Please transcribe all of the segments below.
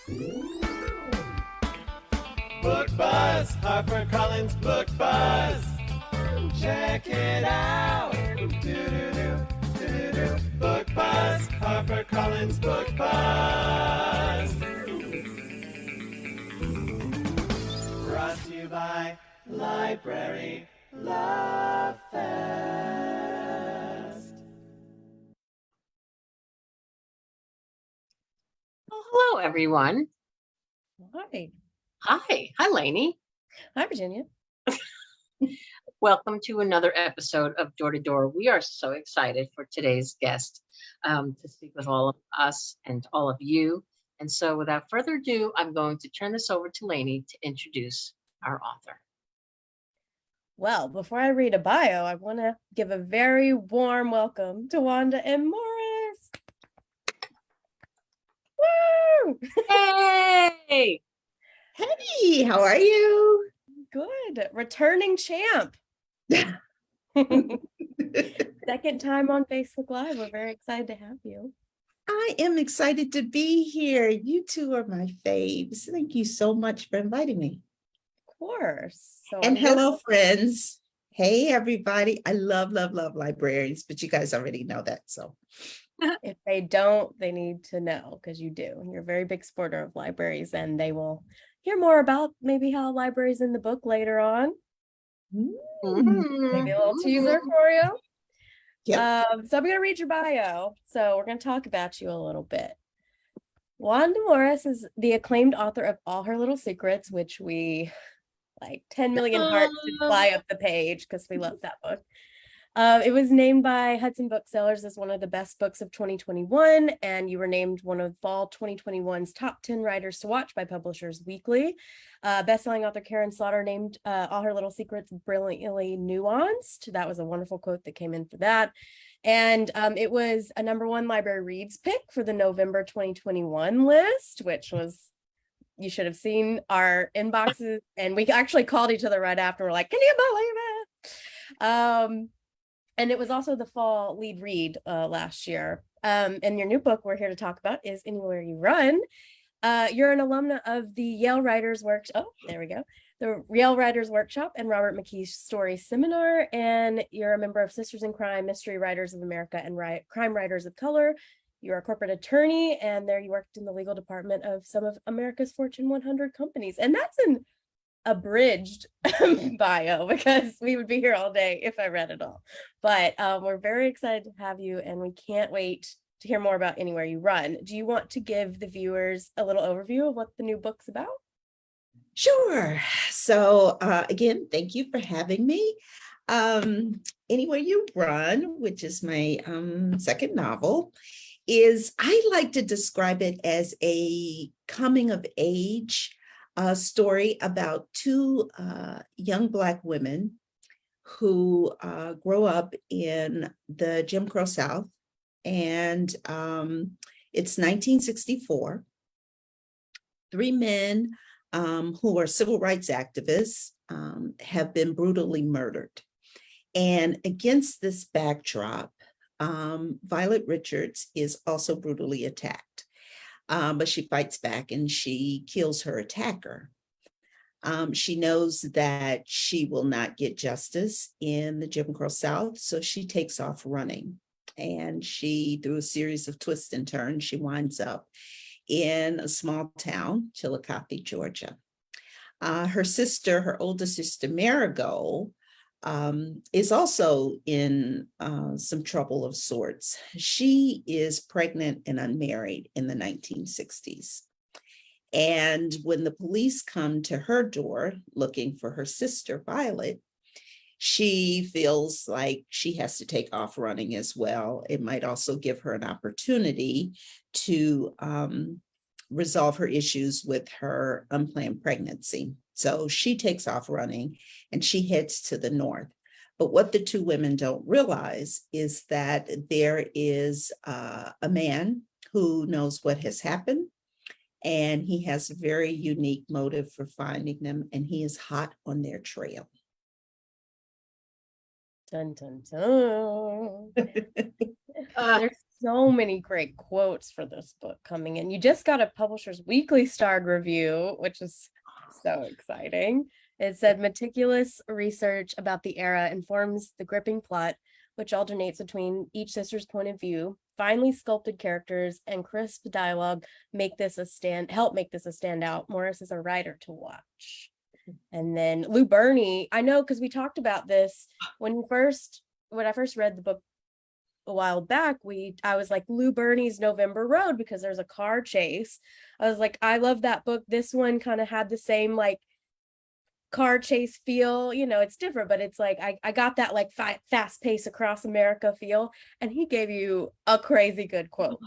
Book Buzz, HarperCollins Book Buzz. Check it out. Do-do-do, do-do-do. Book Buzz, HarperCollins Book Buzz. Brought to you by Library Love Fest. Oh, hello, everyone. Hi. Hi, Lainey. Hi, Virginia. Welcome to another episode of Door to Door. We are so excited for today's guest to speak with all of us and all of you. And so without further ado, I'm going to turn this over to Lainey to introduce our author. Well, before I read a bio, I want to give a very warm welcome to Wanda M. Morris. Woo! Hey! Hey, how are you? Good. Returning champ. Second time on Facebook Live. We're very excited to have you. I am excited to be here. You two are my faves. Thank you so much for inviting me. Of course. So And hello, friends. Hey, everybody. I love librarians, but you guys already know that. So if they don't, they need to know, because you do. You're a very big supporter of libraries, and they will hear more about maybe how libraries in the book later on. Maybe a little teaser for you. Yep. So I'm going to read your bio. So we're going to talk about you a little bit. Wanda Morris is the acclaimed author of All Her Little Secrets, which we 10 million hearts to fly up the page because we love that book. It was named by Hudson Booksellers as one of the best books of 2021, and you were named one of fall 2021's top 10 writers to watch by Publishers Weekly. Bestselling author Karin Slaughter named All Her Little Secrets brilliantly nuanced. That was a wonderful quote that came in for that. And it was a #1 Library Reads pick for the November 2021 list, which was, you should have seen our inboxes, and we actually called each other right after. We're like, can you believe it? And it was also the fall lead read last year. And your new book we're here to talk about is Anywhere You Run. You're an alumna of the Yale Writers Workshop. Oh, there we go. The Yale Writers Workshop and Robert McKee's Story Seminar. And you're a member of Sisters in Crime, Mystery Writers of America, and Crime Writers of Color. You're a corporate attorney, and there you worked in the legal department of some of America's Fortune 100 companies. And that's an abridged bio, because we would be here all day if I read it all. But we're very excited to have you, and we can't wait to hear more about Anywhere You Run. Do you want to give the viewers a little overview of what the new book's about? Sure. So again, thank you for having me. Anywhere You Run, which is my second novel, I like to describe it as a coming of age story about two young Black women who grow up in the Jim Crow South, and it's 1964. Three men who are civil rights activists have been brutally murdered. And against this backdrop, Violet Richards is also brutally attacked. But she fights back and she kills her attacker. She knows that she will not get justice in the Jim Crow South, so she takes off running. And through a series of twists and turns, she winds up in a small town, Chillicothe, Georgia. Her older sister, Marigold, is also in some trouble of sorts. She is pregnant and unmarried in the 1960s. And when the police come to her door looking for her sister, Violet, she feels like she has to take off running as well. It might also give her an opportunity to resolve her issues with her unplanned pregnancy. So she takes off running and she heads to the north. But what the two women don't realize is that there is a man who knows what has happened, and he has a very unique motive for finding them, and he is hot on their trail. Dun, dun, dun. There's so many great quotes for this book coming in. You just got a Publisher's Weekly starred review, which is so exciting. It said meticulous research about the era informs the gripping plot, which alternates between each sister's point of view. Finely sculpted characters and crisp dialogue help make this a standout. Morris is a writer to watch. And then Lou Burney, I know because we talked about this when I first read the book a while back, I was like, Lou Burney's November Road, because there's a car chase. I was like, I love that book. This one kind of had the same like car chase feel, it's different, but it's like I got that like fast pace across America feel, and he gave you a crazy good quote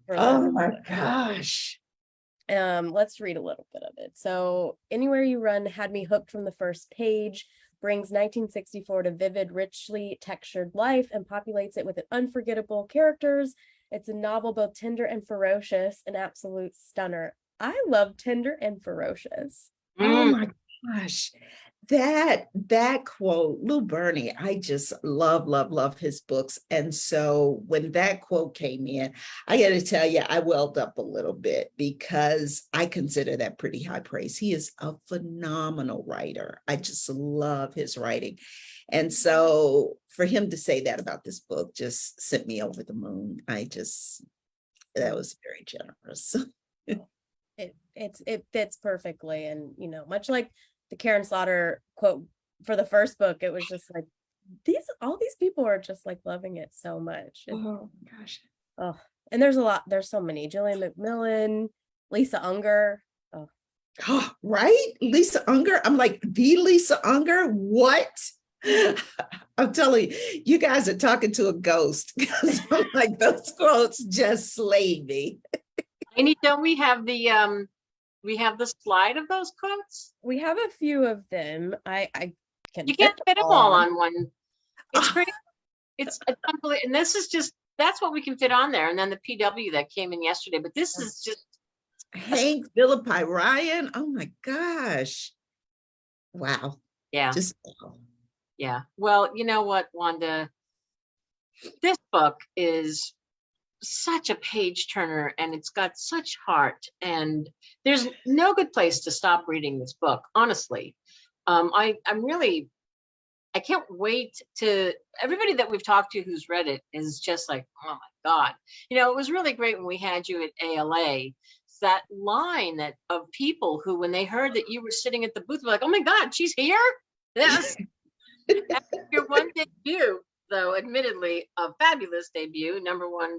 for Oh this. my gosh. Let's read a little bit of it. So, Anywhere You Run had me hooked from the first page, brings 1964 to vivid, richly textured life and populates it with unforgettable characters. It's a novel both tender and ferocious, an absolute stunner. I love tender and ferocious. Oh my gosh. That quote, Lou Burney, I just love his books. And so when that quote came in, I got to tell you, I welled up a little bit because I consider that pretty high praise. He is a phenomenal writer. I just love his writing. And so for him to say that about this book just sent me over the moon. That was very generous. It fits perfectly. And, much like the Karin Slaughter quote for the first book, it was just like, all these people are just like loving it so much. Oh gosh. Oh, and there's so many. Gillian McMillan, Lisa Unger. Oh, right? Lisa Unger. I'm like, the Lisa Unger? What? I'm telling you, you guys are talking to a ghost, because I'm like, those quotes just slayed me. Amy, don't we have the slide of those quotes? We have a few of them. I You can't fit them all on one. It's pretty. It's unbelievable, and that's what we can fit on there. And then the PW that came in yesterday, but this is just Hank, Philippi Ryan. Oh my gosh. Wow. yeah. Just wow. Yeah. Well, you know what, Wanda? This book is such a page turner, and it's got such heart, and there's no good place to stop reading this book, honestly. I can't wait to everybody that we've talked to who's read it is just like, oh my God. It was really great when we had you at ALA. It's that line of people who, when they heard that you were sitting at the booth, were like, oh my God, she's here? Yes. Your one debut, though, admittedly, a fabulous debut, #1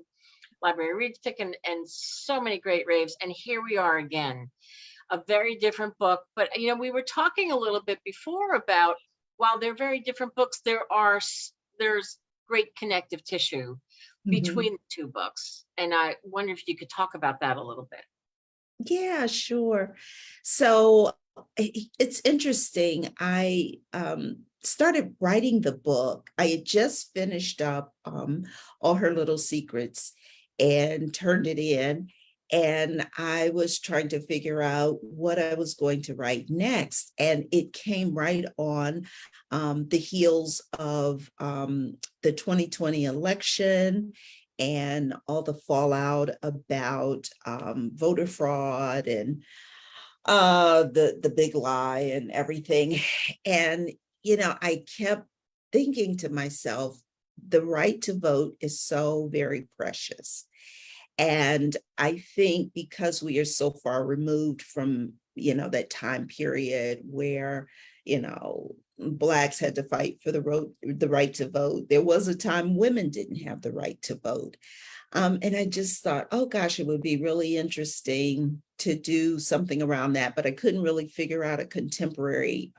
Library Reads pick, and so many great raves. And here we are again, a very different book. But, we were talking a little bit before about, while they're very different books, there's great connective tissue between the two books. And I wonder if you could talk about that a little bit. Yeah, sure. So it's interesting. I started writing the book. I had just finished up All Her Little Secrets and turned it in. And I was trying to figure out what I was going to write next. And it came right on the heels of the 2020 election and all the fallout about voter fraud and the big lie and everything. And, I kept thinking to myself, the right to vote is so very precious. And I think because we are so far removed from, that time period where, Blacks had to fight for the right to vote. There was a time women didn't have the right to vote. And I just thought, oh gosh, it would be really interesting to do something around that, but I couldn't really figure out a contemporary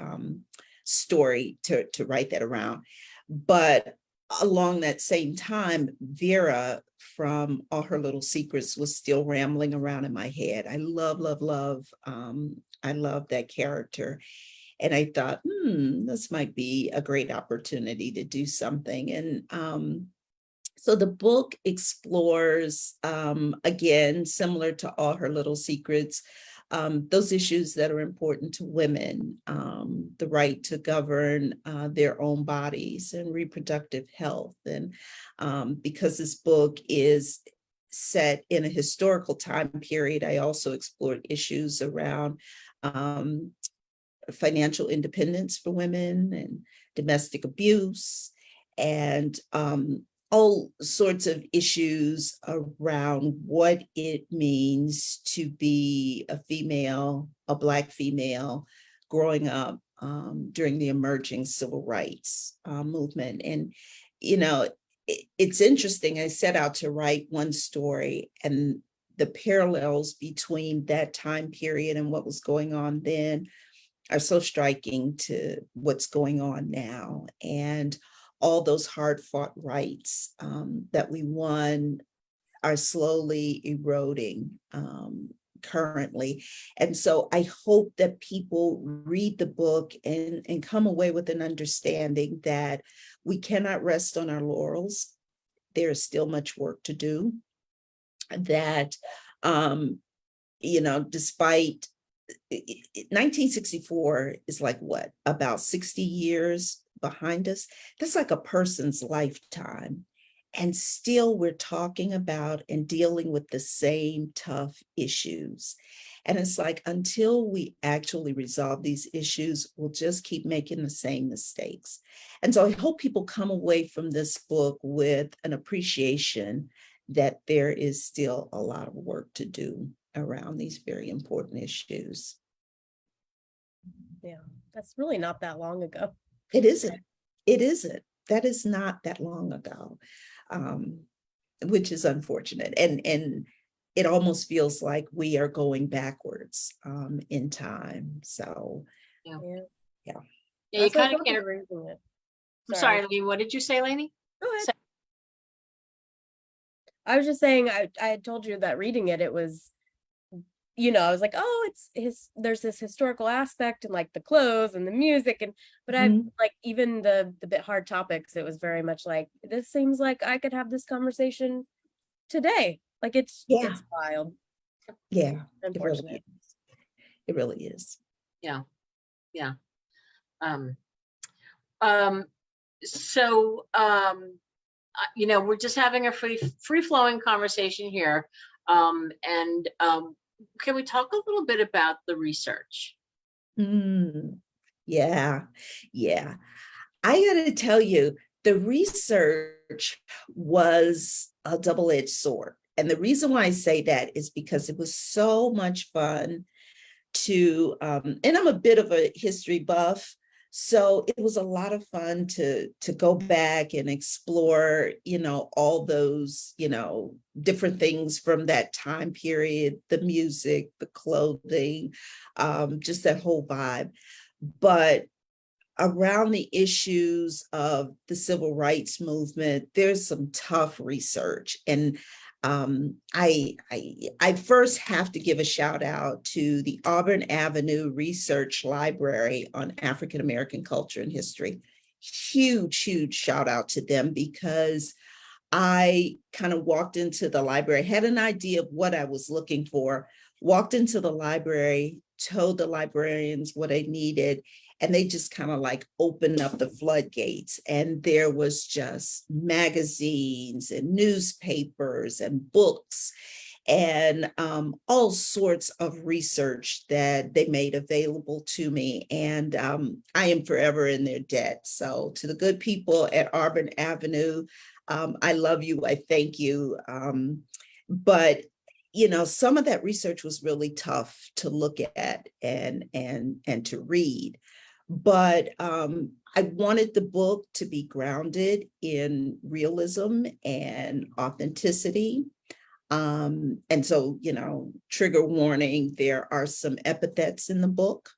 story to write that around. But along that same time, Vera from All Her Little Secrets was still rambling around in my head. I love that character. And I thought, this might be a great opportunity to do something. And so the book explores, again, similar to All Her Little Secrets, those issues that are important to women, the right to govern their own bodies and reproductive health. And because this book is set in a historical time period, I also explored issues around financial independence for women and domestic abuse and all sorts of issues around what it means to be a female, a Black female, growing up during the emerging civil rights movement. And, you know, it's interesting. I set out to write one story, and the parallels between that time period and what was going on then are so striking to what's going on now. And all those hard-fought rights that we won are slowly eroding currently. And so I hope that people read the book and come away with an understanding that we cannot rest on our laurels. There is still much work to do. That, you know, despite 1964 is like what, about 60 years behind us? That's like a person's lifetime. And still we're talking about and dealing with the same tough issues. And it's like, until we actually resolve these issues, we'll just keep making the same mistakes. And so I hope people come away from this book with an appreciation that there is still a lot of work to do around these very important issues. Yeah, that's really not that long ago. It isn't. It isn't. That is not that long ago, which is unfortunate. And it almost feels like we are going backwards in time. So, Yeah. Yeah. You That's why I kind of feel can't. like reading it. I'm sorry, Lee, what did you say, Lainey? Go ahead. So- I was just saying, I had told you that reading it, it was, you know, I was like, oh, there's this historical aspect and like the clothes and the music, and but I like even the bit hard topics, it was very much like, this seems like I could have this conversation today. Like it's wild. yeah, Unfortunate. it really is. Yeah. So you know, we're just having a free flowing conversation here. And can we talk a little bit about the research? Yeah. I got to tell you, the research was a double-edged sword. And the reason why I say that is because it was so much fun to, and I'm a bit of a history buff, so it was a lot of fun to go back and explore, you know, all those, you know, different things from that time period, the music, the clothing, just that whole vibe. But around the issues of the civil rights movement, there's some tough research. And I first have to give a shout out to the Auburn Avenue Research Library on African American culture and history. Huge shout out to them, because I kind of walked into the library, had an idea of what I was looking for, walked into the library, told the librarians what I needed, and they just kind of like opened up the floodgates. And there was just magazines and newspapers and books and all sorts of research that they made available to me. And I am forever in their debt. So to the good people at Auburn Avenue, I love you, I thank you. But you know, some of that research was really tough to look at and to read. But I wanted the book to be grounded in realism and authenticity. And so, you know, trigger warning, there are some epithets in the book.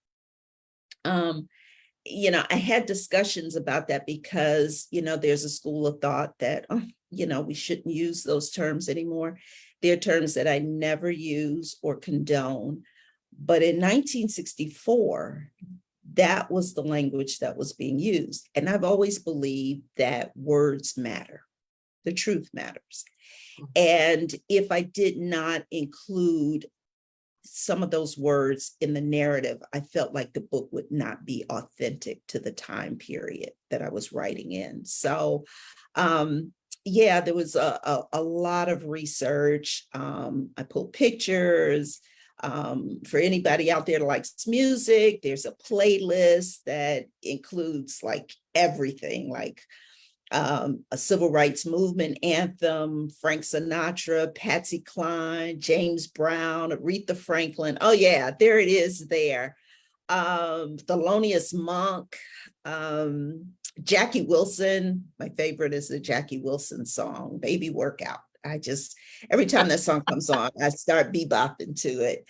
You know, I had discussions about that because, you know, there's a school of thought that, you know, we shouldn't use those terms anymore. They're terms that I never use or condone. But in 1964, that was the language that was being used. And I've always believed that words matter. The truth matters. And if I did not include some of those words in the narrative, I felt like the book would not be authentic to the time period that I was writing in. So yeah, there was a lot of research. I pulled pictures. For anybody out there that likes music, there's a playlist that includes like everything, like a civil rights movement anthem, Frank Sinatra, Patsy Cline, James Brown, Aretha Franklin. Oh yeah, there it is there. Thelonious Monk, Jackie Wilson. My favorite is the Jackie Wilson song, Baby Workout. I just, every time that song comes on, I start bebopping to it.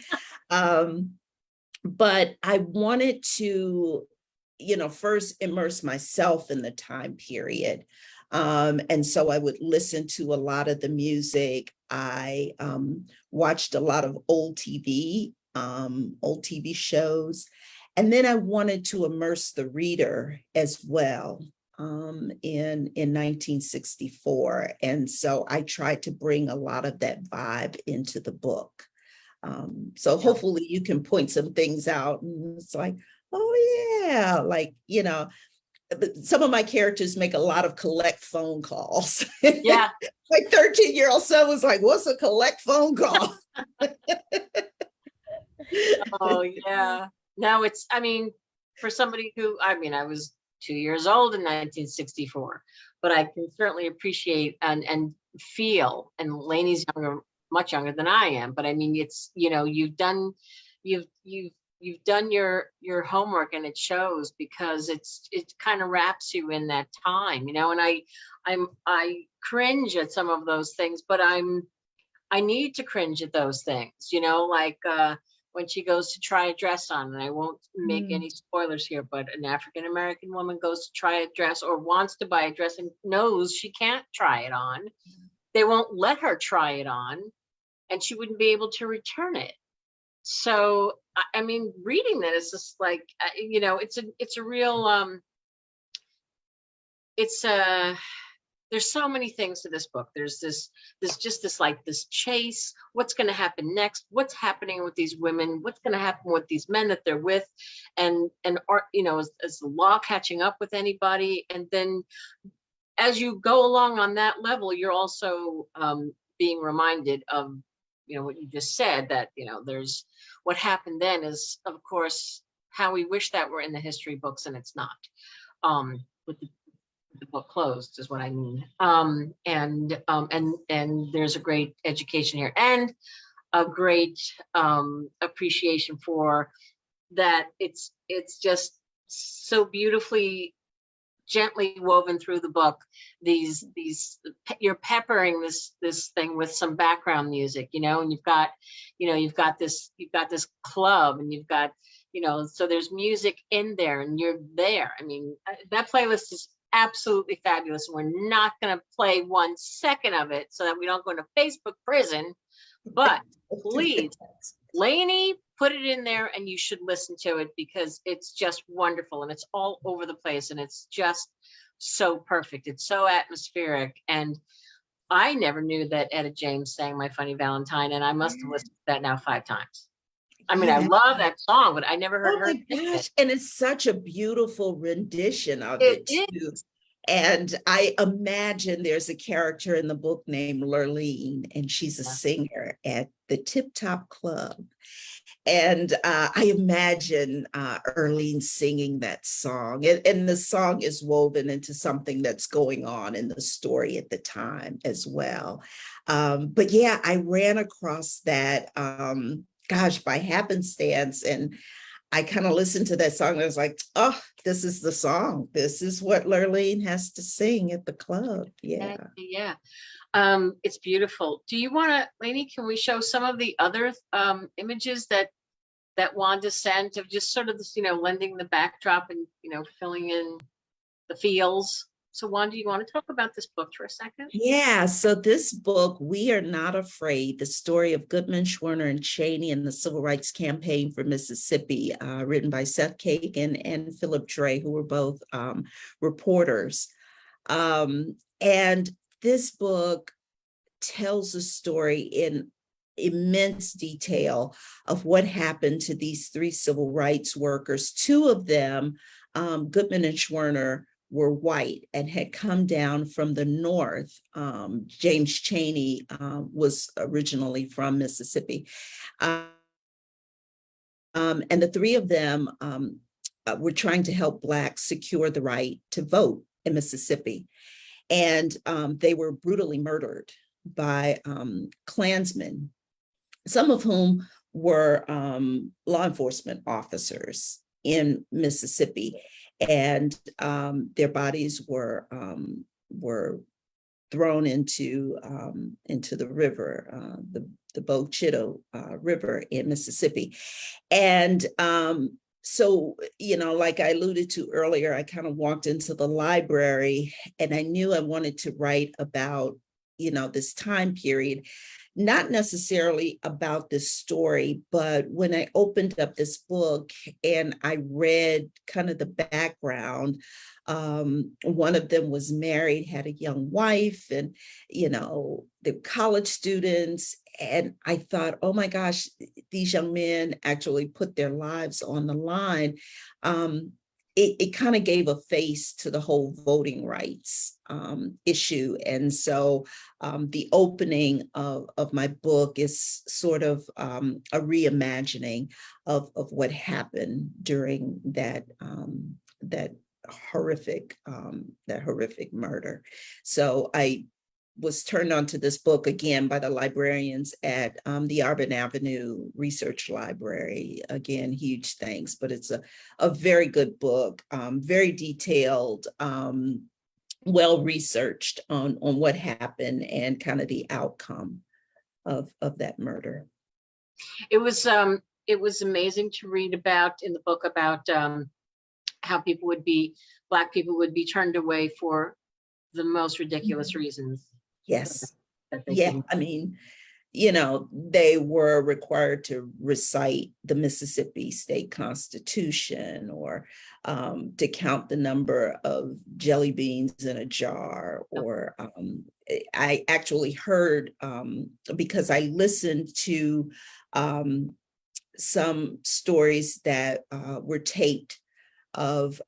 But I wanted to, first immerse myself in the time period. And so I would listen to a lot of the music. I watched a lot of old TV shows. And then I wanted to immerse the reader as well in 1964. And so I tried to bring a lot of that vibe into the book. So hopefully you can point some things out. And it's like, oh yeah, like, some of my characters make a lot of collect phone calls. Yeah. My 13-year-old son was like, what's a collect phone call? Oh yeah. No, for somebody who, I was 2 years old in 1964, but I can certainly appreciate and feel, and Lainey's much younger than I am, but it's, you've done your homework, and it shows, because it kind of wraps you in that time, and I cringe at some of those things, but I need to cringe at those things, like when she goes to try a dress on, and I won't make any spoilers here, but an African-American woman goes to try a dress, or wants to buy a dress, and knows she can't try it on. They won't let her try it on, and she wouldn't be able to return it. So, reading that is just like, it's a real, there's so many things to this book. There's this chase. What's going to happen next? What's happening with these women? What's going to happen with these men that they're with? And is the law catching up with anybody? And then as you go along on that level, you're also being reminded of, what you just said, that, there's what happened then is, of course, how we wish that were in the history books, and it's not. With the book closed is what I mean. And there's a great education here, and a great appreciation for that. It's just so beautifully, gently woven through the book. You're peppering this thing with some background music, and you've got this club, and you've got, so there's music in there, and you're there. That playlist is absolutely fabulous. We're not going to play 1 second of it so that we don't go into Facebook prison, but please, Lainey, put it in there, and you should listen to it, because it's just wonderful, and it's all over the place, and it's just so perfect. It's so atmospheric. And I never knew that Etta James sang My Funny Valentine, and I must have listened to that now 5 times. I love that song, but I never heard her sing it. And it's such a beautiful rendition of it too. Is. And I imagine there's a character in the book named Lurleen, and she's a singer at the Tip Top Club. And I imagine Earlene singing that song, and the song is woven into something that's going on in the story at the time as well. But yeah, I ran across that, by happenstance, and I kind of listened to that song, and I was like, oh, this is the song. This is what Lurleen has to sing at the club. Yeah. Yeah. It's beautiful. Do you want to, Lainey, can we show some of the other images that Wanda sent, of just sort of this, lending the backdrop and, filling in the feels? So Wanda, you want to talk about this book for a second? Yeah, so this book, We Are Not Afraid, the story of Goodman, Schwerner, and Cheney in the Civil Rights Campaign for Mississippi, written by Seth Kagan and Philip Dre, who were both reporters. And this book tells a story in immense detail of what happened to these 3 civil rights workers. 2 of them, Goodman and Schwerner, were white and had come down from the North. James Chaney was originally from Mississippi. And the 3 of them were trying to help Blacks secure the right to vote in Mississippi. And they were brutally murdered by Klansmen, some of whom were law enforcement officers in Mississippi. And their bodies were thrown into the river, the Bochito River in Mississippi. And so, like I alluded to earlier, I kind of walked into the library and I knew I wanted to write about, this time period, not necessarily about this story, but when I opened up this book and I read kind of the background, one of them was married, had a young wife, and, the college students. And I thought, oh my gosh, these young men actually put their lives on the line. It kind of gave a face to the whole voting rights issue. And so the opening of my book is sort of a reimagining of what happened during that horrific murder. So I was turned on to this book again by the librarians at the Auburn Avenue Research Library. Again, huge thanks, but it's a very good book, very detailed, well-researched on what happened and kind of the outcome of that murder. It was amazing to read about in the book about how Black people would be turned away for the most ridiculous reasons. Yes. Yeah. I mean, they were required to recite the Mississippi State Constitution or to count the number of jelly beans in a jar. Or I actually heard, because I listened to some stories that were taped of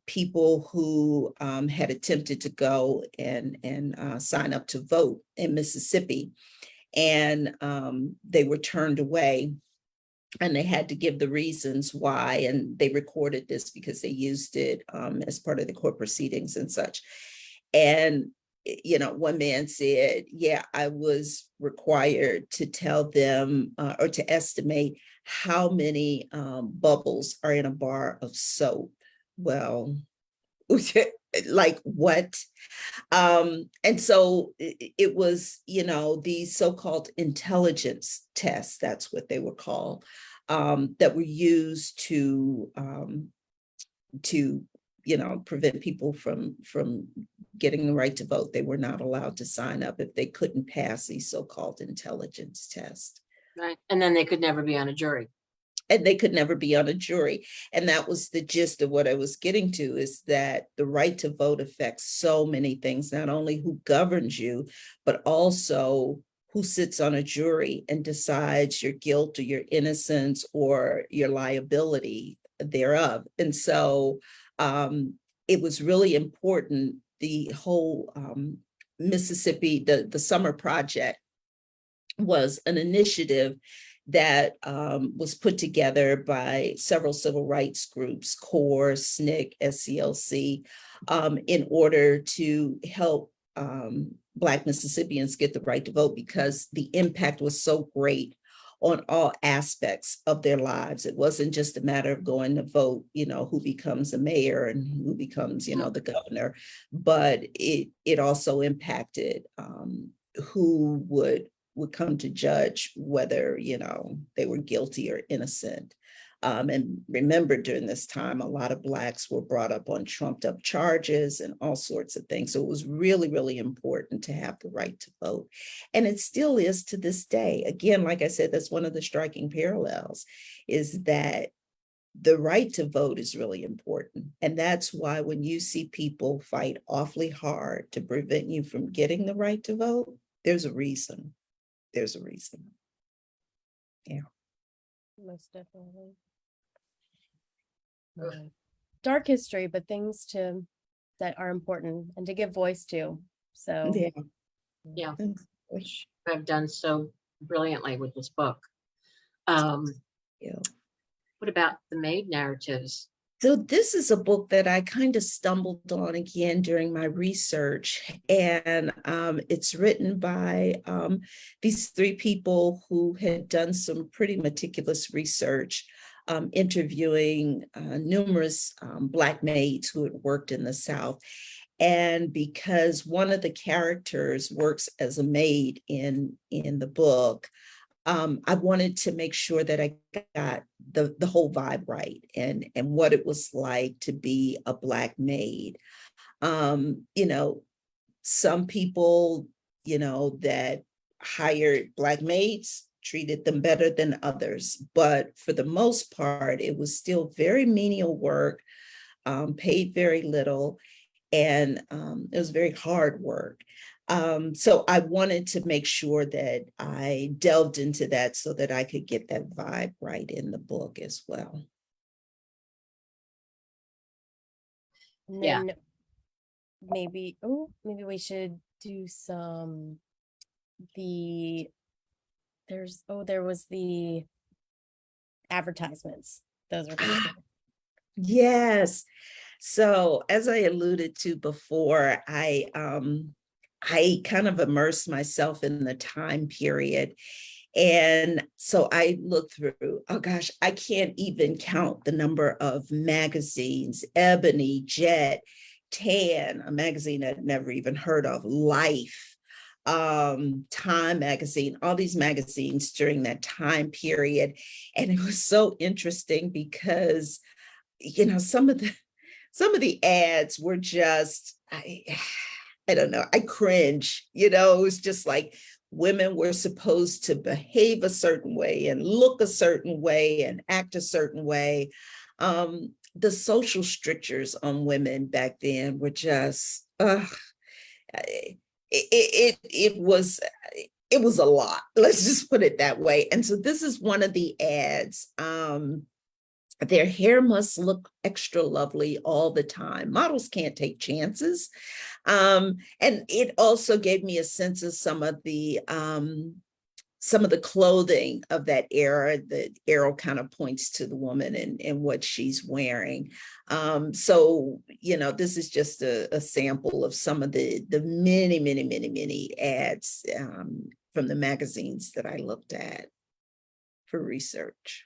people who had attempted to go and sign up to vote in Mississippi, and they were turned away, and they had to give the reasons why, and they recorded this because they used it as part of the court proceedings and such. And one man said, yeah, I was required to tell them or to estimate how many bubbles are in a bar of soap. Well, like what? And so it was, these so-called intelligence tests, that's what they were called, that were used to prevent people from getting the right to vote. They were not allowed to sign up if they couldn't pass these so-called intelligence tests. Right. And then they could never be on a jury. And they could never be on a jury. And that was the gist of what I was getting to, is that the right to vote affects so many things, not only who governs you, but also who sits on a jury and decides your guilt or your innocence or your liability thereof. And so it was really important. The whole Mississippi, the Summer Project was an initiative that was put together by several civil rights groups, CORE, SNCC, SCLC, in order to help Black Mississippians get the right to vote, because the impact was so great on all aspects of their lives. It wasn't just a matter of going to vote, who becomes the mayor and who becomes, the governor, but it also impacted who would come to judge whether, they were guilty or innocent. And remember, during this time, a lot of Blacks were brought up on trumped up charges and all sorts of things. So it was really, really important to have the right to vote. And it still is to this day. Again, like I said, that's one of the striking parallels, is that the right to vote is really important. And that's why when you see people fight awfully hard to prevent you from getting the right to vote, there's a reason. There's a reason. Most definitely. Dark history, but things that are important and to give voice to. So Yeah, Thanks. which I've done so brilliantly with this book. Yeah. What about the maid narratives? So this is a book that I kind of stumbled on again during my research, and it's written by these three people who had done some pretty meticulous research, interviewing numerous Black maids who had worked in the South. And because one of the characters works as a maid in the book, I wanted to make sure that I got the whole vibe right, and what it was like to be a Black maid. You know, some people, you know, that hired Black maids treated them better than others, but for the most part, it was still very menial work, paid very little, and it was very hard work. So I wanted to make sure that I delved into that so that I could get that vibe right in the book as well. and then maybe we should do some there was the advertisements. Those are good. Yes. So as I alluded to before, I kind of immersed myself in the time period. And so I looked through, oh gosh, I can't even count the number of magazines: Ebony, Jet, Tan, a magazine I'd never even heard of, Life, Time magazine, all these magazines during that time period. And it was so interesting because, you know, some of the ads were just, I don't know, I cringe, you know. It was just like women were supposed to behave a certain way and look a certain way and act a certain way. The social strictures on women back then were just, it was a lot. Let's just put it that way. And so this is one of the ads. Their hair must look extra lovely all the time. Models can't take chances. And it also gave me a sense of some of the clothing of that era. The arrow kind of points to the woman and what she's wearing. So, you know, this is just a sample of some of the many ads from the magazines that I looked at for research.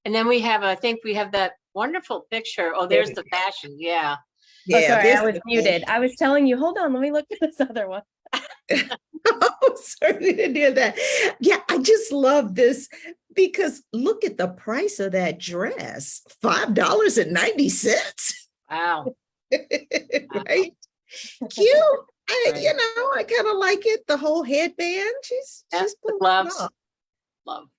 And then I think we have that wonderful picture. Oh, there's the fashion. Yeah. Oh, sorry, I was the muted. I was telling you, hold on, let me look at this other one. Oh, sorry, didn't hear that. Yeah, I just love this because look at the price of that dress, $5.90. Wow. Right? Cute. You know, I kind of like it. The whole headband. She's the pulling it gloves. off. Love.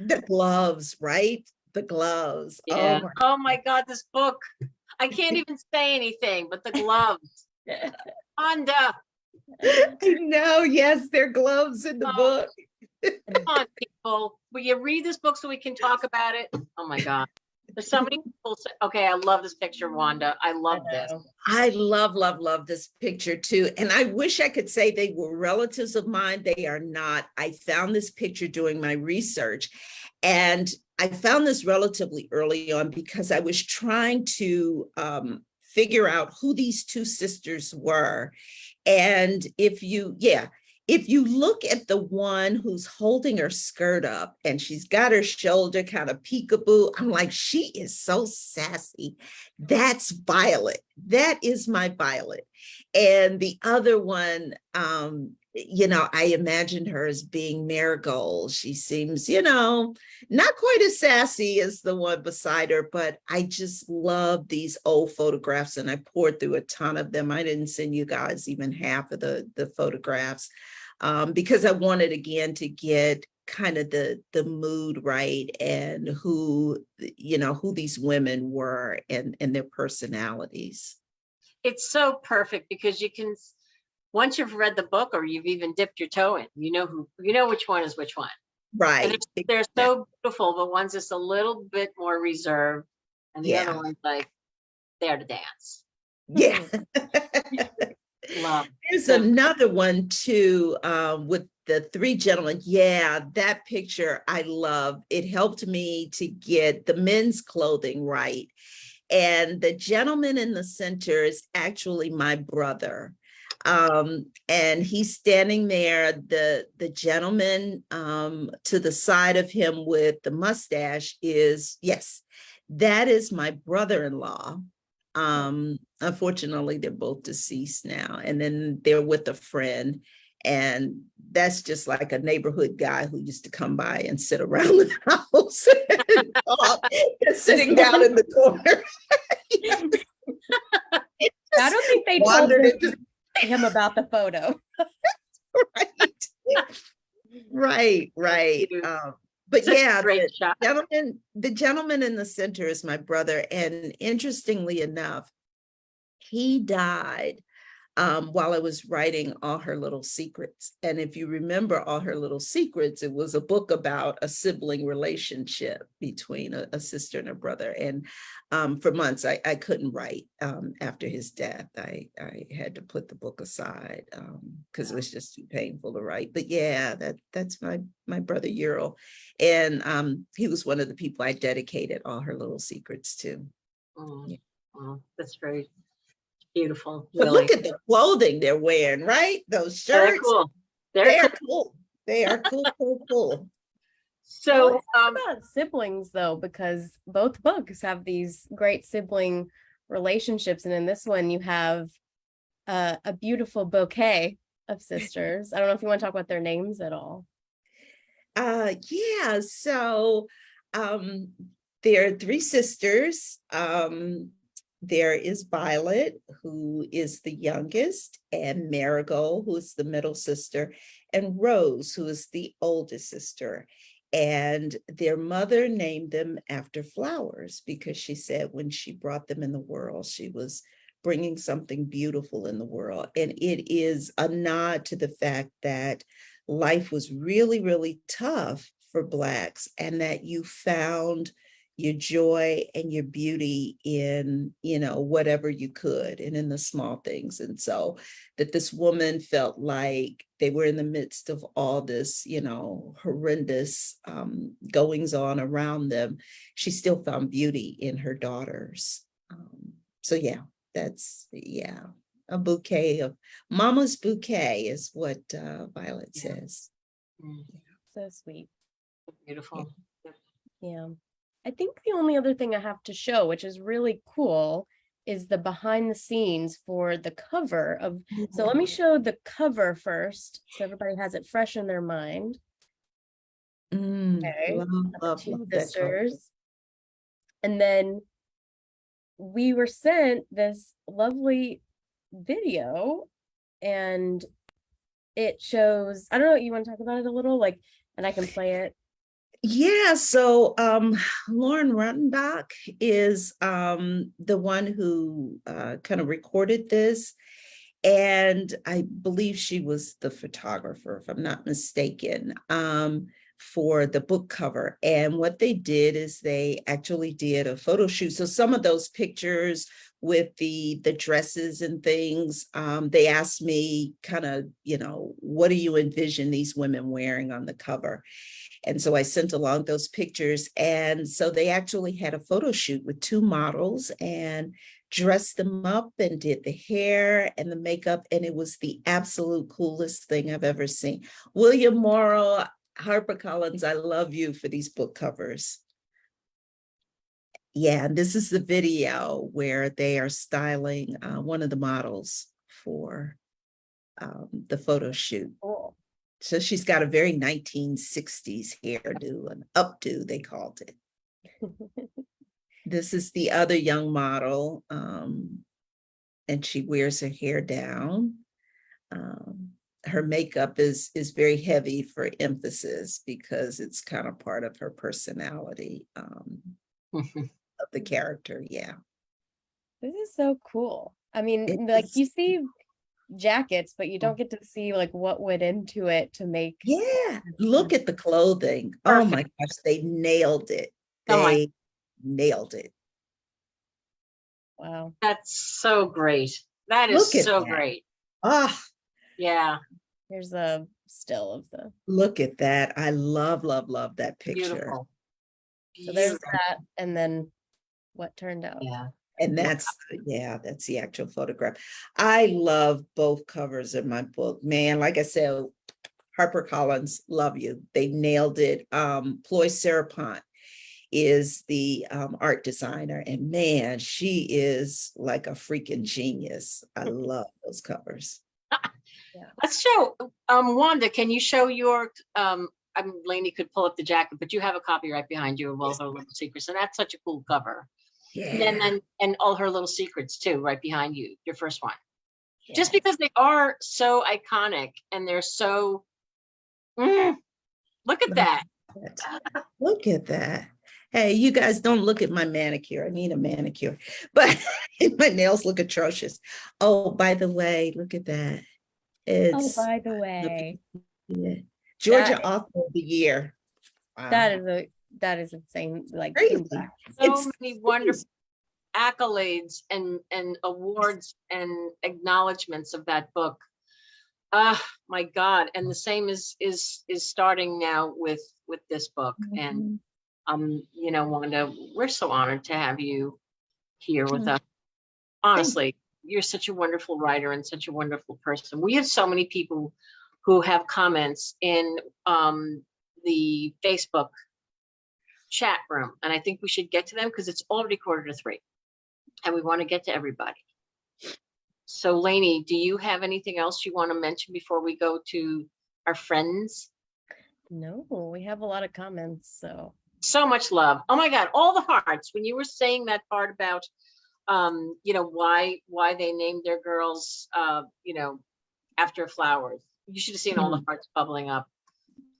The gloves, right? The gloves. Yeah. Oh my God, this book. I can't even say anything, but the gloves. Wanda. I know. Yes, they're gloves in the book. Come on, people. Will you read this book so we can talk about it? Oh my God. There's so many people say, okay, I love this picture, Wanda. I love this. I love this picture too. And I wish I could say they were relatives of mine. They are not. I found this picture doing my research. And I found this relatively early on because I was trying to figure out who these two sisters were. And if you look at the one who's holding her skirt up and she's got her shoulder kind of peekaboo, I'm like, she is so sassy. That's Violet. That is my Violet. And the other one, you know, I imagined her as being Marigold. She seems, you know, not quite as sassy as the one beside her, but I just love these old photographs and I poured through a ton of them. I didn't send you guys even half of the photographs because I wanted, again, to get kind of the mood right, and who these women were, and their personalities. It's so perfect because you can, once you've read the book or you've even dipped your toe in, you know which one is which one. Right. And they're so beautiful, but one's just a little bit more reserved, and the other one's like there to dance. Yeah. Love. There's another one too, with the three gentlemen. Yeah, that picture I love. It helped me to get the men's clothing right. And the gentleman in the center is actually my brother. And he's standing there. The gentleman to the side of him with the mustache is, yes, that is my brother-in-law. Unfortunately, they're both deceased now. And then they're with a friend. And that's just like a neighborhood guy who used to come by and sit around the house and talk, and sitting down in the corner. I don't think they told him about the photo. Right. But yeah, the gentleman in the center is my brother. And interestingly enough, he died while I was writing All Her Little Secrets. And if you remember All Her Little Secrets, it was a book about a sibling relationship between a sister and a brother. And for months, I couldn't write after his death. I had to put the book aside because it was just too painful to write. But yeah, that's my brother Ural. And he was one of the people I dedicated All Her Little Secrets to. Oh, yeah. Oh, that's very beautiful. But really. look at the clothing they're wearing, right? Those shirts. They're cool. They're cool. They are cool. So let's talk about siblings though, because both books have these great sibling relationships. And in this one, you have a beautiful bouquet of sisters. I don't know if you want to talk about their names at all. Yeah. So there are three sisters. There is Violet, who is the youngest, and Marigold, who is the middle sister, and Rose, who is the oldest sister. And their mother named them after flowers because she said when she brought them in the world, she was bringing something beautiful in the world. And it is a nod to the fact that life was really, really tough for Blacks, and that you found your joy and your beauty in, whatever you could, and in the small things. And so that this woman felt like they were in the midst of all this, horrendous goings on around them. She still found beauty in her daughters. So yeah, that's, a bouquet of mama's bouquet is what Violet says. So sweet. beautiful. Yeah. I think the only other thing I have to show, which is really cool, is the behind the scenes for the cover of. So let me show the cover first, so everybody has it fresh in their mind. Okay. Love Two that cover. sisters. And then we were sent this lovely video, and it shows, I don't know, you want to talk about it a little, and I can play it. Yeah, so Lauren Ruttenbach is the one who kind of recorded this. And I believe she was the photographer, if I'm not mistaken, for the book cover. And what they did is they actually did a photo shoot. So some of those pictures with the dresses and things, they asked me kind of, what do you envision these women wearing on the cover? And so I sent along those pictures. And so they actually had a photo shoot with two models and dressed them up and did the hair and the makeup. And it was the absolute coolest thing I've ever seen. William Morrow, HarperCollins, I love you for these book covers. Yeah, and this is the video where they are styling one of the models for the photo shoot. Cool. So she's got a very 1960s hairdo, an updo, they called it. This is the other young model, and she wears her hair down. her makeup is very heavy for emphasis because it's kind of part of her personality of the character. Yeah. This is so cool. I mean, It like is- you see jackets, but you don't get to see like what went into it to make. Yeah, look at the clothing. Oh Perfect. my gosh, they nailed it. Oh my- They nailed it. Wow. That's so great. That is Look at so that. great. Ah, Yeah, Here's a still of the. look at that. I love, love, love that picture. beautiful. So there's Beautiful. that, and then what turned out. Yeah. And that's the actual photograph. I love both covers of my book, man. Like I said, HarperCollins, love you. They nailed it. Ploy Sarapont is the art designer, and man, she is like a freaking genius. I love those covers. Let's show, Wanda, can you show your, Lainey could pull up the jacket, but you have a copy right behind you of all her little secrets, and that's such a cool cover. Yeah. And all her little secrets too, right behind you, your first one. Just Yes. because they are so iconic and they're so, look at that. Look at that. Hey, you guys don't look at my manicure. I need a manicure, but my nails look atrocious. Oh, by the way, look at that. It's by the way, Georgia that- Author of the Year. Wow. that is insane. Like Crazy. impact. So It's many wonderful accolades and awards and acknowledgments of that book. My God. And the same is starting now with this book. And Wanda, we're so honored to have you here with us. Honestly, you're such a wonderful writer and such a wonderful person. We have so many people who have comments in the Facebook chat room, and I think we should get to them because it's already 2:45 and we want to get to everybody. So Lainey, do you have anything else you want to mention before we go to our friends? No, we have a lot of comments, So much love. Oh my God, all the hearts. When you were saying that part about why they named their girls after flowers, you should have seen all the hearts bubbling up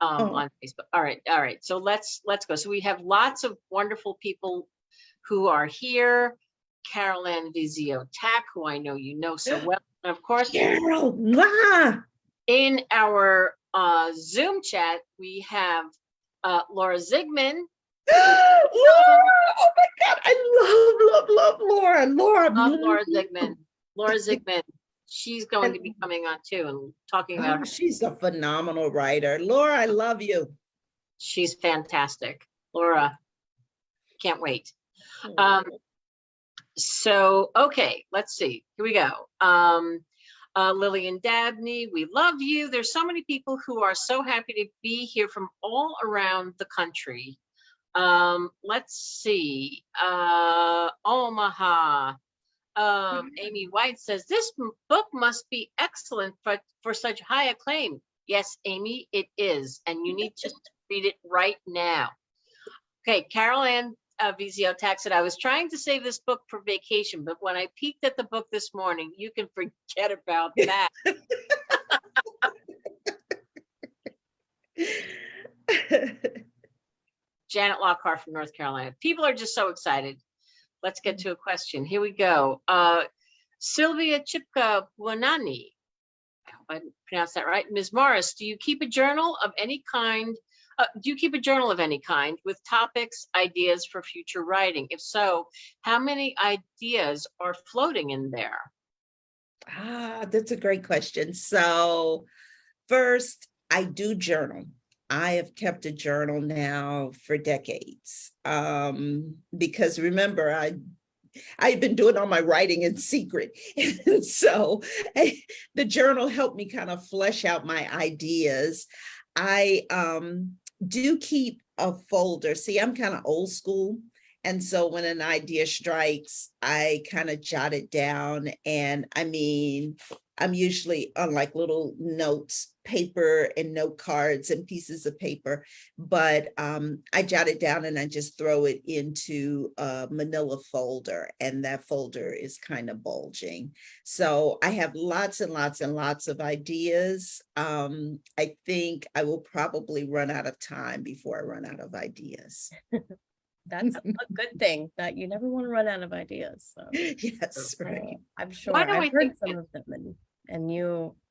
on Facebook. All right. So let's go. So we have lots of wonderful people who are here. Carol Ann Vizio Tack, who I know you know so well. And of course, Carol, mwah! in our Zoom chat, we have Laura Zigman. Laura, oh my God, I love Laura. Laura Zigman. Laura Zigman. She's going to be coming on too and talking about her. She's a phenomenal writer. Laura, I love you. She's fantastic. Laura, can't wait. So, okay, let's see. Here we go. Lillian Dabney, we love you. There's so many people who are so happy to be here from all around the country. Let's see. Omaha. Amy White says, this book must be excellent for such high acclaim. Yes, Amy, it is. And you need to read it right now. Okay, Carol Ann Vizio Tack said, I was trying to save this book for vacation, but when I peeked at the book this morning, you can forget about that. Janet Lockhart from North Carolina. People are just so excited. Let's get to a question. Here we go. Sylvia Chipka Buonanni. I hope I pronounced that right. Ms. Morris, do you keep a journal of any kind? With topics, ideas for future writing? If so, how many ideas are floating in there? That's a great question. So first, I do journal. I have kept a journal now for decades because remember, I've been doing all my writing in secret. And so the journal helped me kind of flesh out my ideas. I do keep a folder. See, I'm kind of old school. And so when an idea strikes, I kind of jot it down. And I mean, I'm usually on like little notes, paper and note cards and pieces of paper, but I jot it down and I just throw it into a manila folder, and that folder is kind of bulging. So I have lots and lots and lots of ideas. I think I will probably run out of time before I run out of ideas. That's a good thing, that you never want to run out of ideas. So Yes, right. I'm sure Why do I've I heard think some of them, and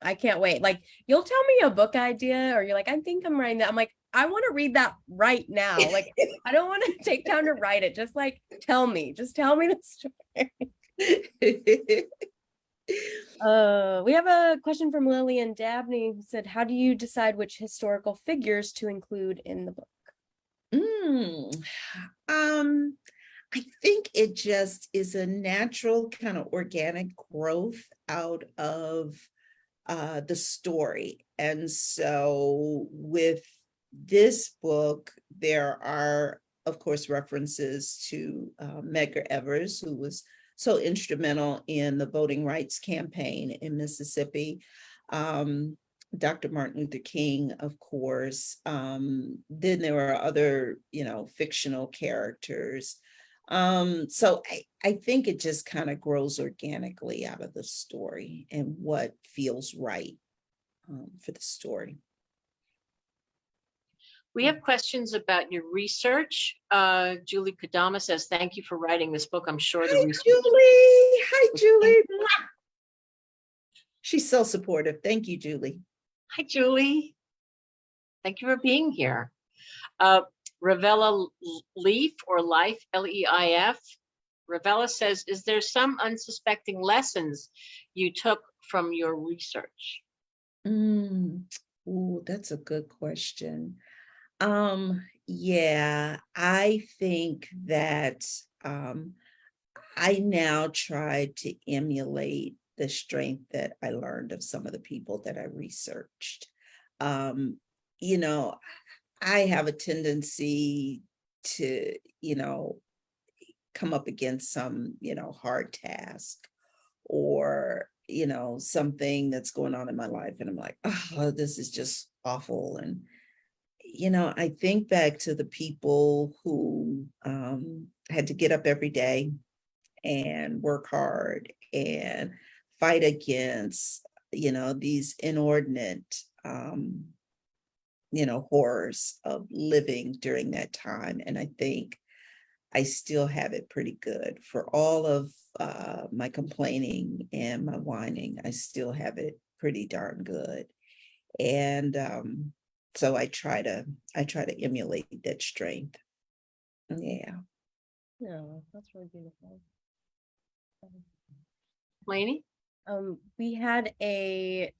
I can't wait. Like, you'll tell me a book idea, or you're like, I think I'm writing that. I'm like, I want to read that right now. Like, I don't want to take time to write it. Just like, just tell me the story. We have a question from Lillian Dabney, who said, how do you decide which historical figures to include in the book? I think it just is a natural kind of organic growth out of the story. And so with this book, there are, of course, references to Medgar Evers, who was so instrumental in the voting rights campaign in Mississippi. Dr. Martin Luther King, of course. Then there were other, fictional characters. So I think it just kind of grows organically out of the story and what feels right for the story. We have questions about your research. Julie Kadama says, thank you for writing this book. I'm sure the research. Julie. Hi, Julie. She's so supportive. Thank you, Julie. Hi, Julie. Thank you for being here. Ravella Leaf or Life, Leif. Ravella says, is there some unsuspecting lessons you took from your research? Oh, that's a good question. Yeah, I think that I now try to emulate the strength that I learned of some of the people that I researched. I have a tendency to, come up against some, hard task or, something that's going on in my life. And I'm like, oh, this is just awful. And, I think back to the people who had to get up every day and work hard and fight against, these inordinate, horrors of living during that time. And I think I still have it pretty good. For all of my complaining and my whining, I still have it pretty darn good. And so I try to emulate that strength. Yeah. No, that's really beautiful. Lainey? We had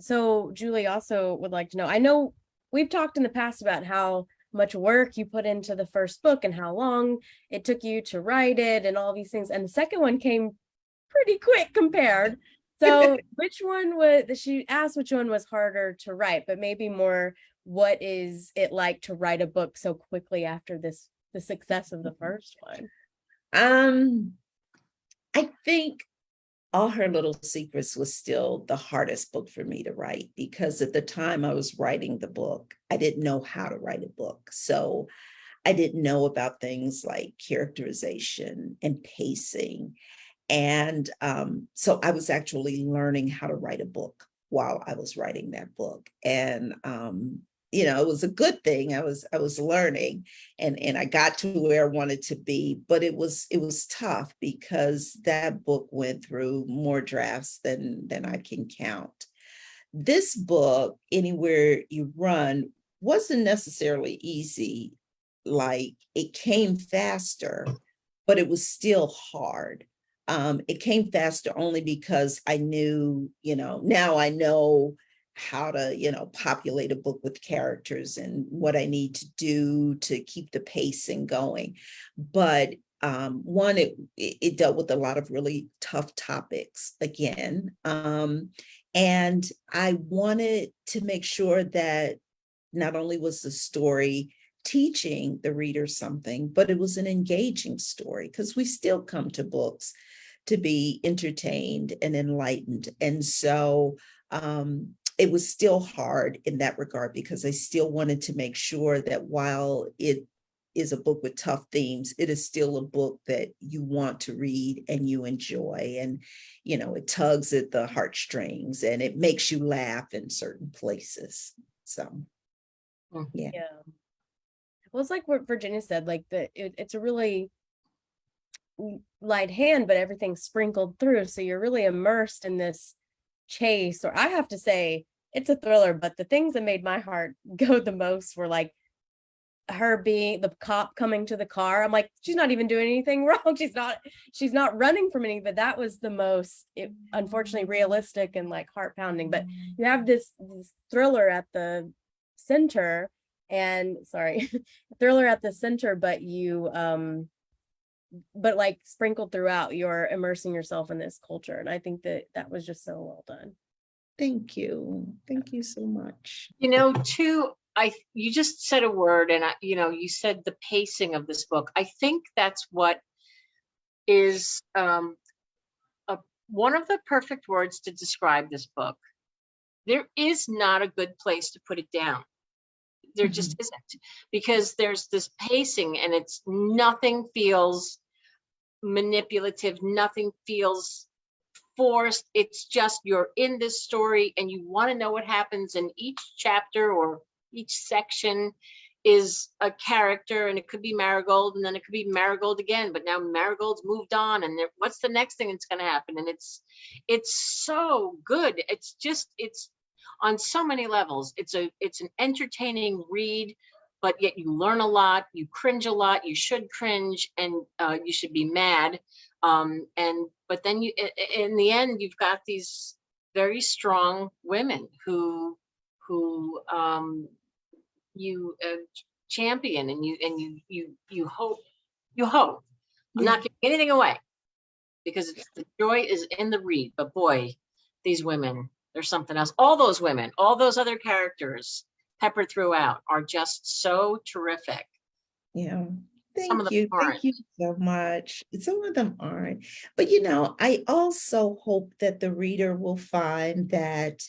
so Julie also would like to know, I know we've talked in the past about how much work you put into the first book and how long it took you to write it and all these things. And the second one came pretty quick compared. So she asked which one was harder to write, but maybe more, what is it like to write a book so quickly after the success of the first one? I think All Her Little Secrets was still the hardest book for me to write, because at the time I was writing the book, I didn't know how to write a book. So I didn't know about things like characterization and pacing. And so I was actually learning how to write a book while I was writing that book. And it was a good thing. I was learning, and I got to where I wanted to be, but it was tough because that book went through more drafts than I can count. This book, Anywhere You Run, wasn't necessarily easy. Like, it came faster, but it was still hard. It came faster only because I knew, now I know how to, populate a book with characters and what I need to do to keep the pacing going. But one, it dealt with a lot of really tough topics again. And I wanted to make sure that not only was the story teaching the reader something, but it was an engaging story, because we still come to books to be entertained and enlightened. And so it was still hard in that regard, because I still wanted to make sure that while it is a book with tough themes, it is still a book that you want to read and you enjoy. And, you know, it tugs at the heartstrings and it makes you laugh in certain places. So, yeah. Well, it's like what Virginia said, like it's a really light hand, but everything's sprinkled through. So you're really immersed in this chase, or I have to say it's a thriller, but the things that made my heart go the most were like her being the cop coming to the car. I'm like, she's not even doing anything wrong. She's not running from anything, but that was the most, unfortunately, realistic and like heart pounding. But you have this thriller at the center, and thriller at the center, but you but like sprinkled throughout, you're immersing yourself in this culture. And I think that was just so well done. Thank you so much. You know, too, you just said a word, and you said the pacing of this book. I think that's what is one of the perfect words to describe this book. There is not a good place to put it down. There just isn't, because there's this pacing, and nothing feels manipulative, nothing feels forced. It's just, you're in this story and you want to know what happens, and each chapter or each section is a character, and it could be Marigold, and then it could be Marigold again, but now Marigold's moved on, and what's the next thing that's going to happen? And it's so good. It's on so many levels. It's an entertaining read, but yet you learn a lot, you cringe a lot, you should cringe, and you should be mad. But then in the end, you've got these very strong women who you champion, and you hope. I'm not giving anything away, because the joy is in the read. But boy, these women, there's something else. All those women, all those other characters peppered throughout are just so terrific. Yeah. Thank you so much. Some of them aren't, but I also hope that the reader will find that,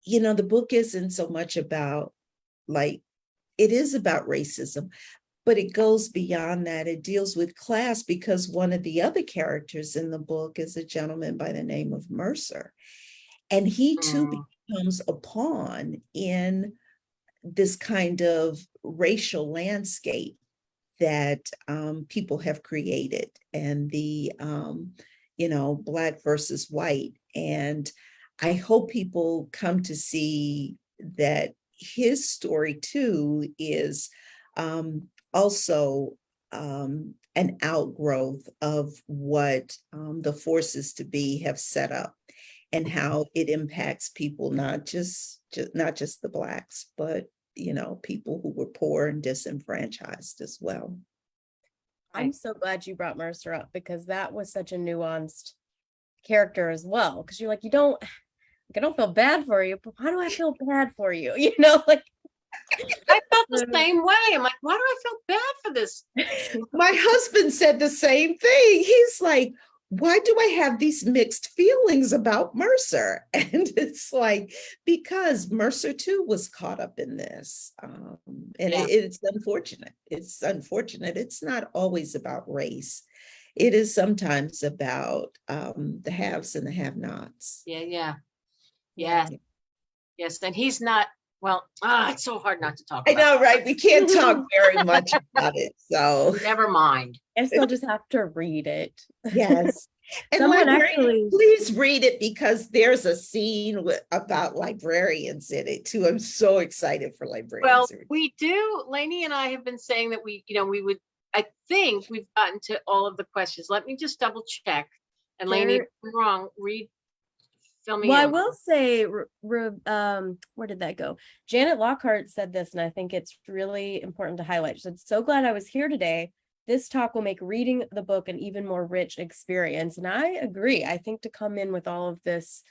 the book isn't so much about, like, it is about racism, but it goes beyond that. It deals with class, because one of the other characters in the book is a gentleman by the name of Mercer. And he too becomes a pawn in this kind of racial landscape that people have created, and the Black versus white. And I hope people come to see that his story too is also an outgrowth of what the forces to be have set up, and how it impacts people, not just the Blacks, but people who were poor and disenfranchised as well. I'm so glad you brought Mercer up, because that was such a nuanced character as well. Because you're like, I don't feel bad for you, but why do I feel bad for you? Like I felt the same way. I'm like, why do I feel bad for this? My husband said the same thing. He's like, why do I have these mixed feelings about Mercer? And it's like, because Mercer too was caught up in this. It's unfortunate. It's unfortunate. It's not always about race. It is sometimes about the haves and the have-nots. Yeah. Yes. And he's not, well, it's so hard not to talk about. I know, right? We can't talk very much about it. So never mind. I guess they'll just have to read it. Yes. And please read it, because there's a scene about librarians in it too. I'm so excited for librarians. Well, we do. Lainey and I have been saying that we would. I think we've gotten to all of the questions. Let me just double check. And Lainey, if I'm wrong, fill me in. I will say, where did that go? Janet Lockhart said this, and I think it's really important to highlight. She said, "So glad I was here today. This talk will make reading the book an even more rich experience." And I agree. I think to come in with all of this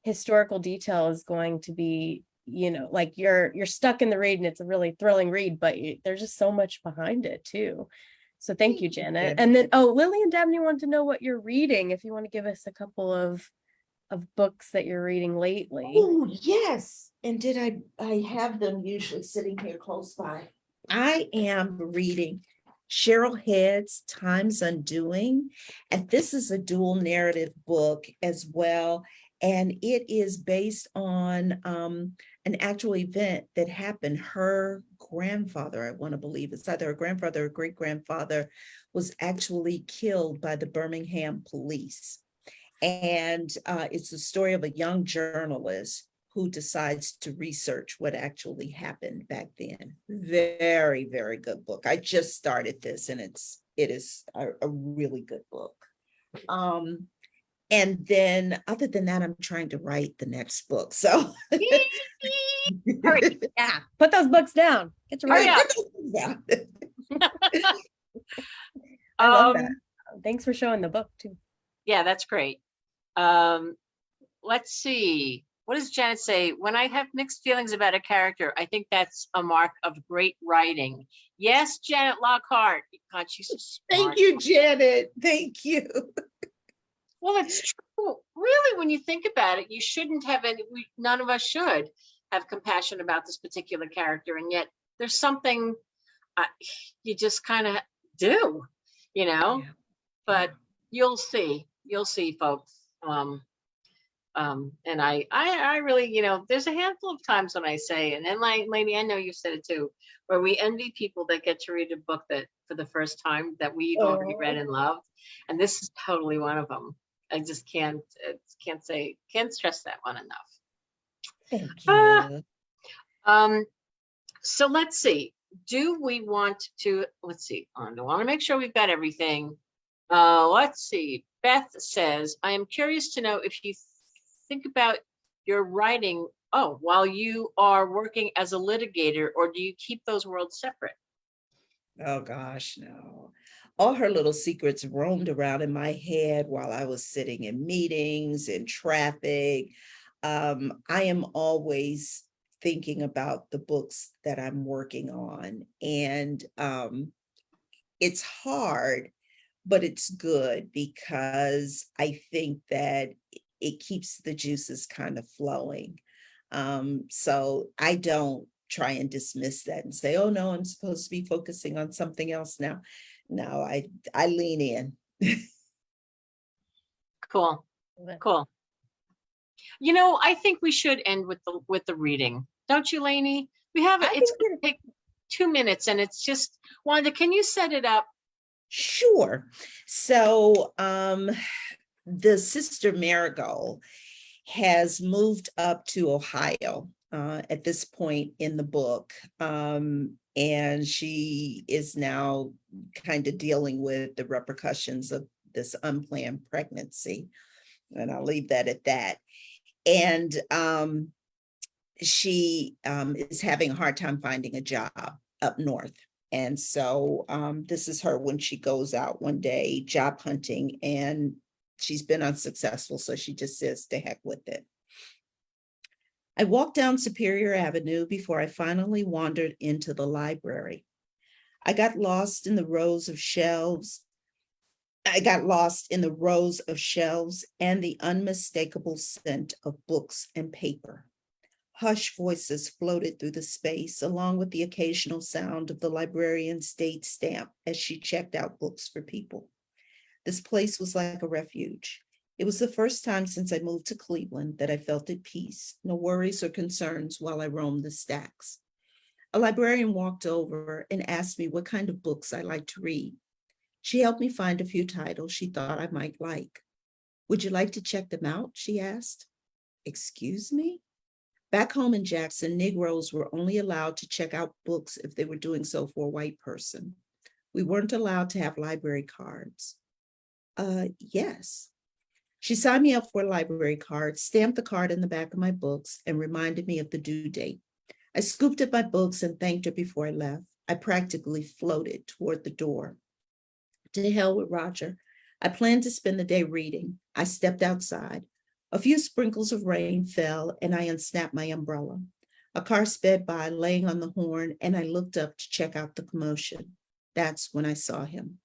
historical detail is going to be, like you're stuck in the read, and it's a really thrilling read, but there's just so much behind it too. So thank you, Janet. And then, oh, Lily and Dabney want to know what you're reading. If you want to give us a couple of books that you're reading lately. Oh, yes. And I have them usually sitting here close by. I am reading Cheryl Head's Time's Undoing. And this is a dual narrative book as well. And it is based on an actual event that happened. Her grandfather, I want to believe it's either a grandfather or great grandfather, was actually killed by the Birmingham police. And it's the story of a young journalist who decides to research what actually happened back then. Very, very good book. I just started this, and it is a really good book. And then other than that, I'm trying to write the next book. So Hurry. Yeah, put those books down. Get your Hurry up. Yeah. I love that. Thanks for showing the book too. Yeah, that's great. Let's see. What does Janet say? When I have mixed feelings about a character, I think that's a mark of great writing. Yes, Janet Lockhart. God, she's so smart. Thank you, Janet. Thank you. Well, it's true. Really, when you think about it, you shouldn't have any, none of us should have compassion about this particular character. And yet there's something you just kind of do, you know, but you'll see, folks. And I really, you know, there's a handful of times when I say, and then like, Lainey, I know you said it too, where we envy people that get to read a book that for the first time that we've already read and loved. And this is totally one of them. I just can't stress that one enough. Thank you. So let's see. Do we want to, let's see. I want to make sure we've got everything. Let's see. Beth says, I am curious to know if you think about your writing, while you are working as a litigator, or do you keep those worlds separate? Oh gosh, no. All her little secrets roamed around in my head while I was sitting in meetings, in traffic. I am always thinking about the books that I'm working on, and it's hard, but it's good because I think that it keeps the juices kind of flowing. So I don't try and dismiss that and say, oh no, I'm supposed to be focusing on something else now. No, I lean in. Cool. You know, I think we should end with the reading. Don't you, Lainey? We have it. It's going to take 2 minutes, and it's just, Wanda, can you set it up? Sure. So the sister Marigold has moved up to Ohio at this point in the book. And she is now kind of dealing with the repercussions of this unplanned pregnancy. And I'll leave that at that. And she is having a hard time finding a job up north. And so this is her when she goes out one day job hunting, and she's been unsuccessful. So she just says, to heck with it. I walked down Superior Avenue before I finally wandered into the library. I got lost in the rows of shelves. and the unmistakable scent of books and paper. Hush voices floated through the space, along with the occasional sound of the librarian's date stamp as she checked out books for people. This place was like a refuge. It was the first time since I moved to Cleveland that I felt at peace, no worries or concerns while I roamed the stacks. A librarian walked over and asked me what kind of books I like to read. She helped me find a few titles she thought I might like. Would you like to check them out? She asked. Excuse me? Back home in Jackson, Negroes were only allowed to check out books if they were doing so for a white person. We weren't allowed to have library cards. Yes. She signed me up for a library card, stamped the card in the back of my books, and reminded me of the due date. I scooped up my books and thanked her before I left. I practically floated toward the door. To hell with Roger. I planned to spend the day reading. I stepped outside. A few sprinkles of rain fell, and I unsnapped my umbrella. A car sped by, laying on the horn, and I looked up to check out the commotion. That's when I saw him,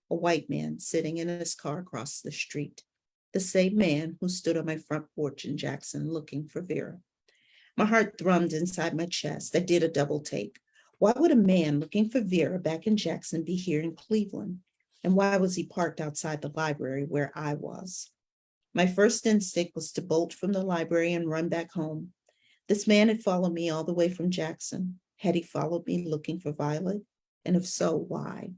a white man sitting in his car across the street, the same man who stood on my front porch in Jackson looking for Vera. My heart thrummed inside my chest. I did a double take. Why would a man looking for Vera back in Jackson be here in Cleveland? And why was he parked outside the library where I was? My first instinct was to bolt from the library and run back home. This man had followed me all the way from Jackson. Had he followed me looking for Violet? And if so, why?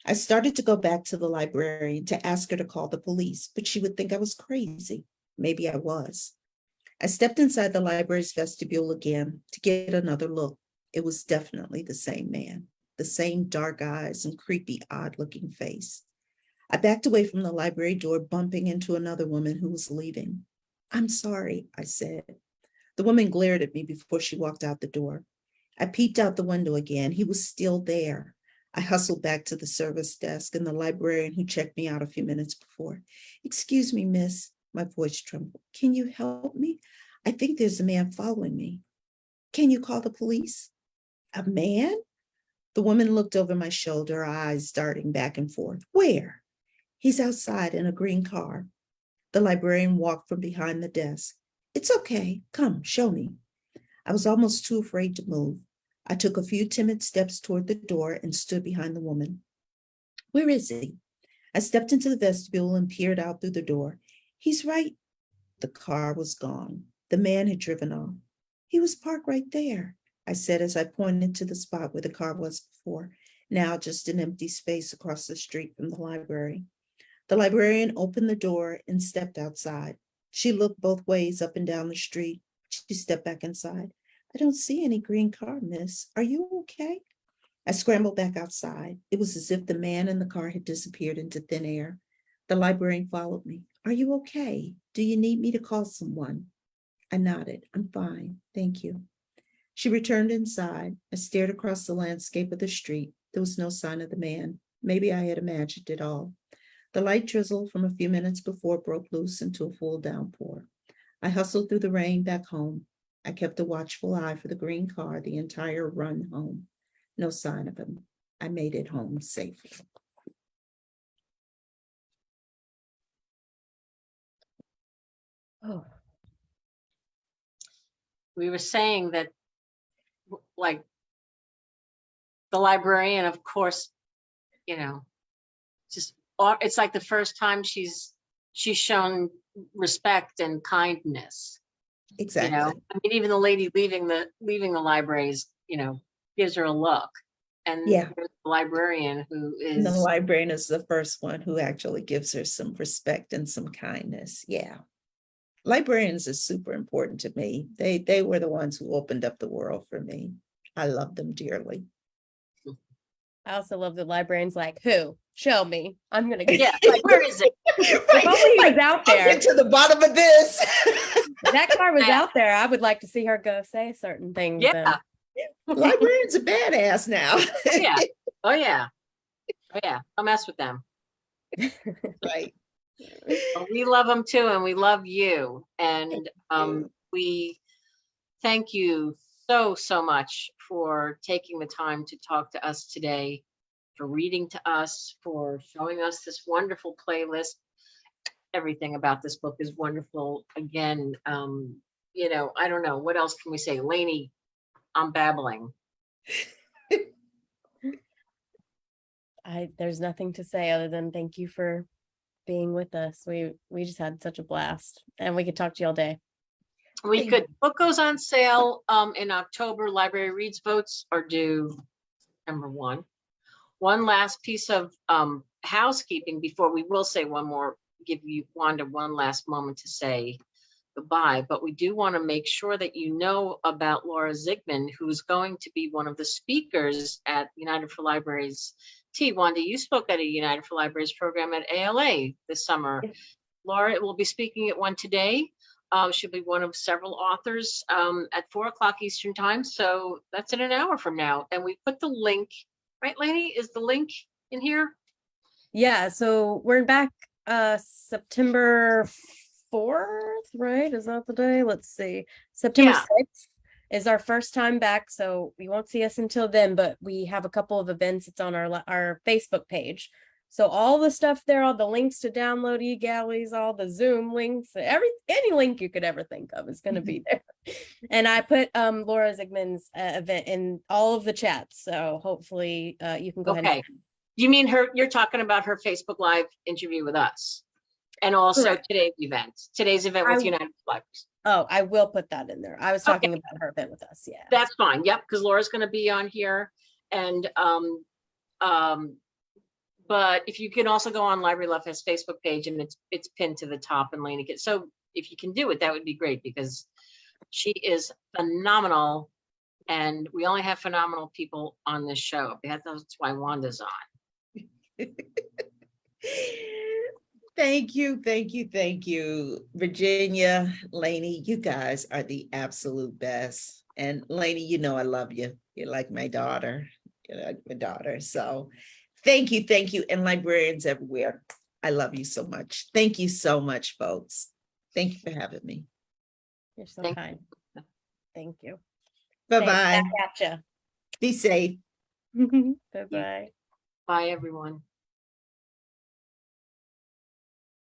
I started to go back to the librarian to ask her to call the police, but she would think I was crazy. Maybe I was. I stepped inside the library's vestibule again to get another look. It was definitely the same man, the same dark eyes and creepy, odd-looking face. I backed away from the library door, bumping into another woman who was leaving. "I'm sorry," I said. The woman glared at me before she walked out the door. I peeped out the window again. He was still there. I hustled back to the service desk and the librarian who checked me out a few minutes before. "Excuse me, miss," my voice trembled. "Can you help me? I think there's a man following me. Can you call the police?" "A man?" The woman looked over my shoulder, her eyes darting back and forth. "Where?" "He's outside in a green car." The librarian walked from behind the desk. "It's okay. Come, show me." I was almost too afraid to move. I took a few timid steps toward the door and stood behind the woman. "Where is he?" I stepped into the vestibule and peered out through the door. "He's right." The car was gone. The man had driven off. "He was parked right there," I said as I pointed to the spot where the car was before, now just an empty space across the street from the library. The librarian opened the door and stepped outside. She looked both ways up and down the street. She stepped back inside. "I don't see any green car, miss. Are you okay?" I scrambled back outside. It was as if the man in the car had disappeared into thin air. The librarian followed me. "Are you okay? Do you need me to call someone?" I nodded. "I'm fine, thank you." She returned inside. I stared across the landscape of the street. There was no sign of the man. Maybe I had imagined it all. The light drizzle from a few minutes before broke loose into a full downpour. I hustled through the rain back home. I kept a watchful eye for the green car the entire run home. No sign of him. I made it home safely. Oh, We were saying that, like, the librarian, of course, just it's like the first time she's shown respect and kindness. Exactly. I mean, even the lady leaving the libraries, gives her a look. And Yeah. there's the librarian who And the is, librarian is the first one who actually gives her some respect and some kindness. Yeah. Librarians are super important to me. They were the ones who opened up the world for me. I love them dearly. I also love the librarians like, "Who? Show me. I'm gonna get yeah, like, where is it? If only he was out I'll there. get to the bottom of this. If that car was Yeah. out there, I would like to see her go say certain things. Yeah. Librarians are badass now. Yeah. Oh yeah. Oh yeah. Don't mess with them. Right. Well, we love them too, and we love you. And we thank you so much for taking the time to talk to us today, for reading to us, for showing us this wonderful playlist. Everything about this book is wonderful. Again, I don't know, what else can we say? Lainey, I'm babbling. There's nothing to say other than thank you for being with us. We just had such a blast, and we could talk to you all day. We could. Book goes on sale in October. Library Reads votes are due September 1. One last piece of housekeeping before we will say one more, give you Wanda one last moment to say goodbye, but we do want to make sure that you know about Laura Zigman, who's going to be one of the speakers at United for Libraries. Wanda, you spoke at a United for Libraries program at ALA this summer. Yes. Laura will be speaking at one today. She'll be one of several authors at 4:00 Eastern time. So that's in an hour from now. And we put the link, right, Lainey? Is the link in here? Yeah, so we're back September 4th, right? Is that the day? Let's see. September Yeah. 6th is our first time back, so we won't see us until then, but we have a couple of events. It's on our Facebook page. So all the stuff there, all the links to download eGalleys, all the Zoom links, any link you could ever think of is going to be there. And I put Laura Zigman's event in all of the chats, so hopefully you can go ahead. Okay. You mean you're talking about her Facebook Live interview with us, and also Correct. today's event with United Libraries. Oh, I will put that in there. I was talking about her event with us. Yeah, that's fine. Yep, because Laura's going to be on here, and but if you can also go on Library Love Fest Facebook page, and it's pinned to the top, and Lainey so if you can do it, that would be great, because she is phenomenal, and we only have phenomenal people on this show. That's why Wanda's on. Thank you. Virginia, Lainey, you guys are the absolute best. And Lainey, you know I love you. You're like my daughter. So thank you. And librarians everywhere, I love you so much. Thank you so much, folks. Thank you for having me. you're so Thank kind. Thank you. Bye-bye. Gotcha. Be safe. Bye-bye. Bye, everyone.